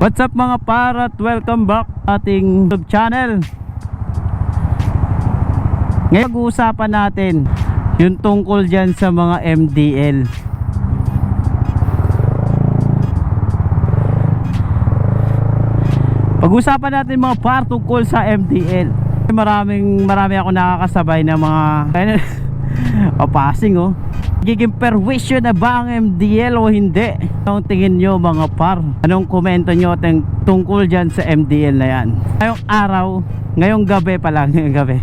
What's up mga par at welcome back ating YouTube channel. Ngayon pag-uusapan natin yung tungkol dyan sa mga MDL. Pag-uusapan natin mga par tungkol sa MDL. Marami ako nakakasabay na mga passing Giging perwisyo na ba ang MDL o hindi? Anong tingin nyo mga par? Anong komento nyo tungkol dyan sa MDL na yan? Ngayong araw, ngayong gabi pa lang, ngayong gabi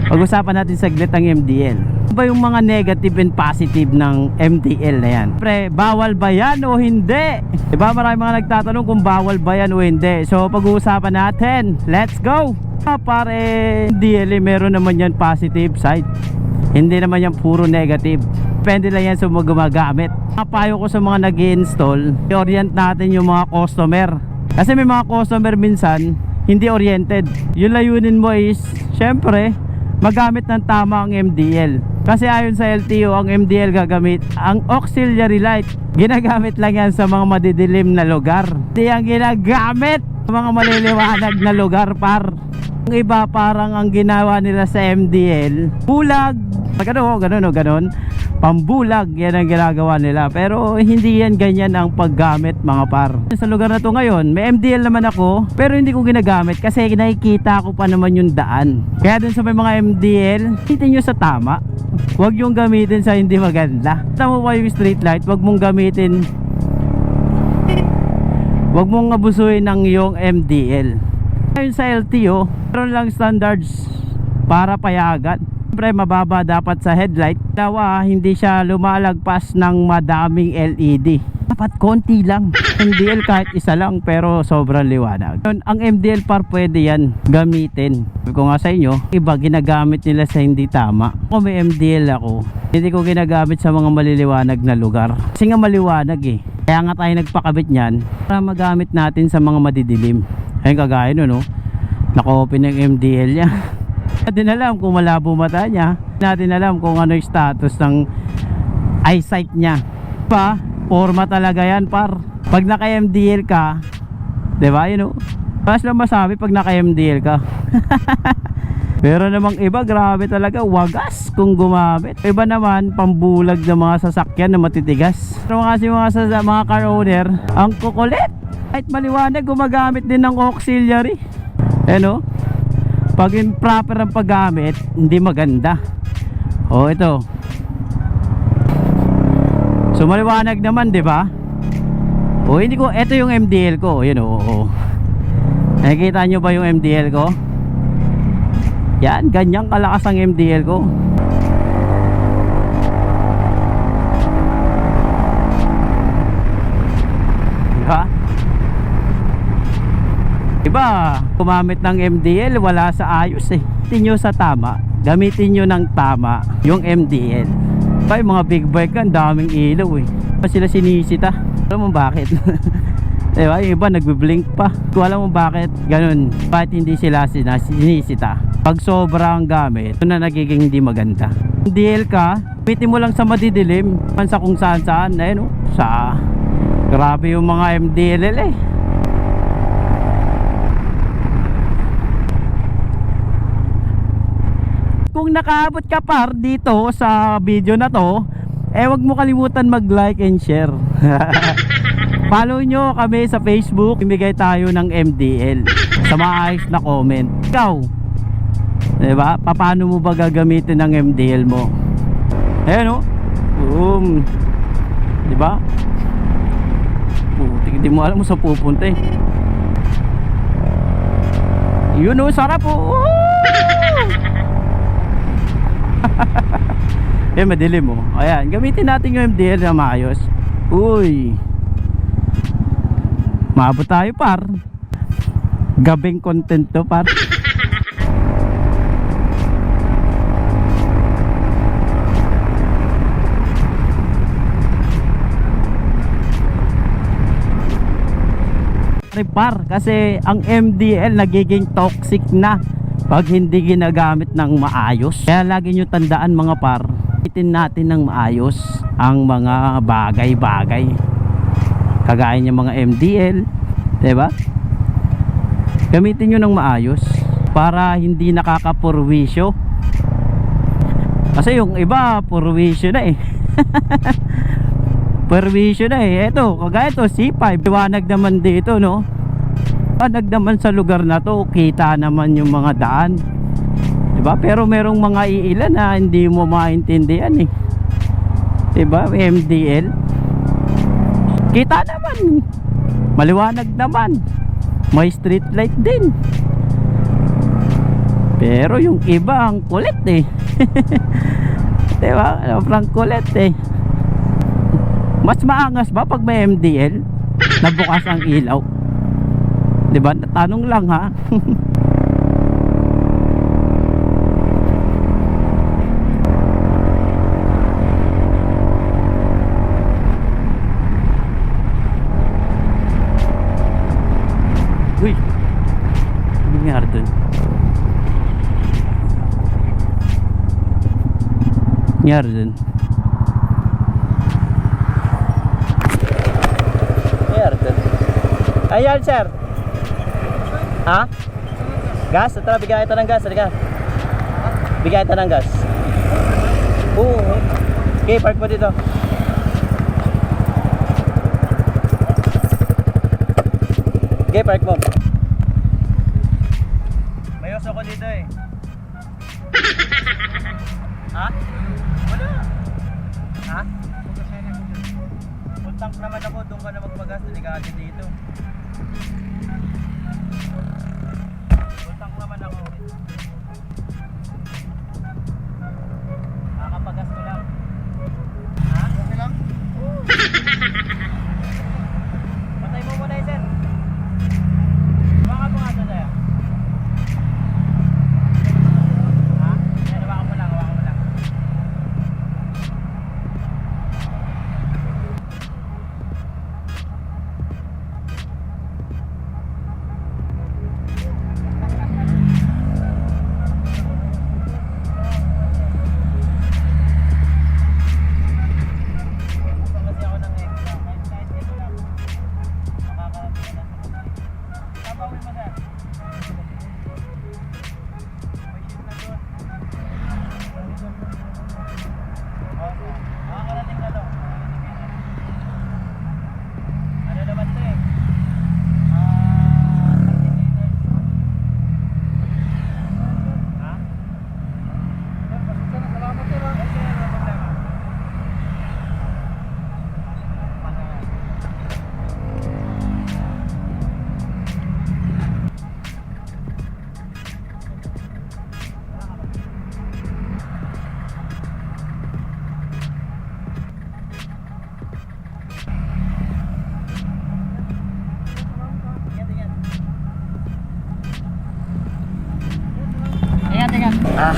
pag-usapan natin saglit ang MDL. Ano ba yung mga negative and positive ng MDL na yan? Pre, bawal ba yan o hindi? Diba marami mga nagtatanong kung bawal ba yan o hindi? So pag-uusapan natin, let's go! Pare, MDL meron naman yan positive side. Hindi naman yan puro negative. Depende lang yan sa mga gumagamit. Payo ko sa mga nag-i-install, i-orient natin yung mga customer. Kasi may mga customer minsan hindi oriented. Yung layunin mo is syempre magamit ng tama ang MDL. Kasi ayon sa LTO, ang MDL gagamit ang auxiliary light. Ginagamit lang yan sa mga madidilim na lugar. Hindi yan ginagamit sa mga maliliwanag na lugar par. Ang iba parang ang ginawa nila sa MDL bulag, ganon pambulag, yan ang ginagawa nila. Pero hindi yan ganyan ang paggamit mga par. Sa lugar na to ngayon may MDL naman ako, pero hindi ko ginagamit kasi nakikita ko pa naman yung daan. Kaya dun sa may mga MDL, gamitin nyo sa tama, huwag yung gamitin sa hindi maganda. Tama mo yung street light, huwag mong gamitin, huwag mong abusuin ng iyong MDL. Ngayon sa LTO, meron lang standards para payagan. Siyempre mababa dapat sa headlight. Dawa hindi siya lumalagpas ng madaming LED. Dapat konti lang. MDL kahit isa lang pero sobrang liwanag. Ang MDL par pwede yan gamitin. Sabi ko nga sa inyo, iba ginagamit nila sa hindi tama. Kung may MDL ako, hindi ko ginagamit sa mga maliliwanag na lugar. Kasi nga maliwanag Kaya nga tayo nagpakabit niyan para magamit natin sa mga madidilim. Ayun kagaya nun naka-open ng MDL niya. Hindi natin alam kung malabo mata niya. Hindi natin alam kung ano yung status ng eyesight niya. Diba? Forma talaga yan par. Pag naka-MDL ka, diba pas lang masabi pag naka-MDL ka. Pero namang iba grabe talaga, wagas kung gumamit. Iba naman pambulag ng mga sasakyan na matitigas. Pero kasi mga car owner ang kukulit. Kahit maliwanag gumagamit din ng auxiliary. Pag improper ang paggamit, hindi maganda. Ito. So maliwanag naman, 'di ba? Hindi ko, ito yung MDL ko, Nakikita nyo ba yung MDL ko? Yan, ganyang kalakas ang MDL ko. Diba? Iba, gumamit ng MDL wala sa ayos Gamitin nyo sa tama, gamitin nyo ng tama yung MDL. Yung mga big bike ang daming ilaw Pa sila sinisita. Alam mo bakit? Diba? Yung iba nagbiblink pa. Kung alam mo bakit ganun, bakit hindi sila sinisita? Pag sobrang gamit, ito na nagiging hindi maganda. MDL ka, gamitin mo lang sa madidilim, sa kung saan saan sa grabe yung mga MDL Kung nakaabot ka par dito sa video na to, wag mo kalimutan mag-like and share. Follow nyo kami sa Facebook. Bimigay tayo ng MDL sa maayos na comment. Ikaw, diba? Paano mo ba gagamitin ng MDL mo? Diba? Hindi mo alam mo sa pupunta sarap madilim Ayan, gamitin natin yung MDL na maayos. Maabot tayo par. Gabing content to par. Kasi ang MDL nagiging toxic na pag hindi ginagamit ng maayos. Kaya lagi nyo tandaan mga par, gamitin natin ng maayos ang mga bagay-bagay kagaya ng mga MDL, Diba? Gamitin nyo ng maayos para hindi nakakapurwisyo. Kasi yung iba purwisyo na eh. Purwisyo na eh. Eto, kagaya to C5, liwanag naman dito, no? Liwanag naman sa lugar na to, kita naman yung mga daan, diba? Pero merong mga iilan na hindi mo maintindihan eh, diba? MDL kita naman, maliwanag naman, may street light din, pero yung iba ang kulit eh. Diba? Sobrang kulit eh. Mas maangas ba pag may MDL na bukas ang ilaw? Diba? Tanong lang ha. Uy, ano nangyari dun? Nangyari dun? Nangyari dun? Ayan sir. Ha? Gas? Tara, bigyan ito ng gas. Halika. Bigyan ito ng gas. Oo. Okay, park mo dito. Okay, park mo. May uso ko dito eh. Ha? Wala. Ha? Full tank naman ako. Doon ka na magpagas. Hindi ka agad dito. Full tank naman ako. Nakakapagas ko lang. Ha? Okay lang? Patay mo muna eh, sir. Baka mo nga ito sa'yo. Ha? Yan, baka mo lang, baka mo lang. Kasi ako ng extra, kahit ito lang. Makakarating na sa kasi. Kapawin mo sir. May ship na doon. Makakarating na to. Ano naman to eh? 13 liters. Ha? Salamat sir. Okay, no problema. Ingat. Ah,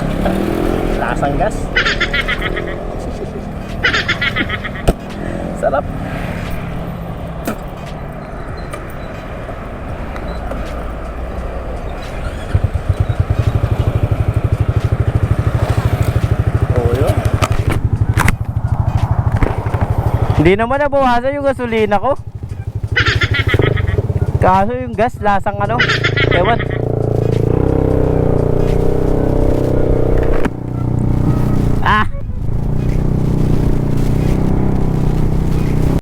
lasang gas. Sarap. Oh, yun. Hindi naman nabawasan yung gasolina ko. Kaso yung gas lasang ano, ewan.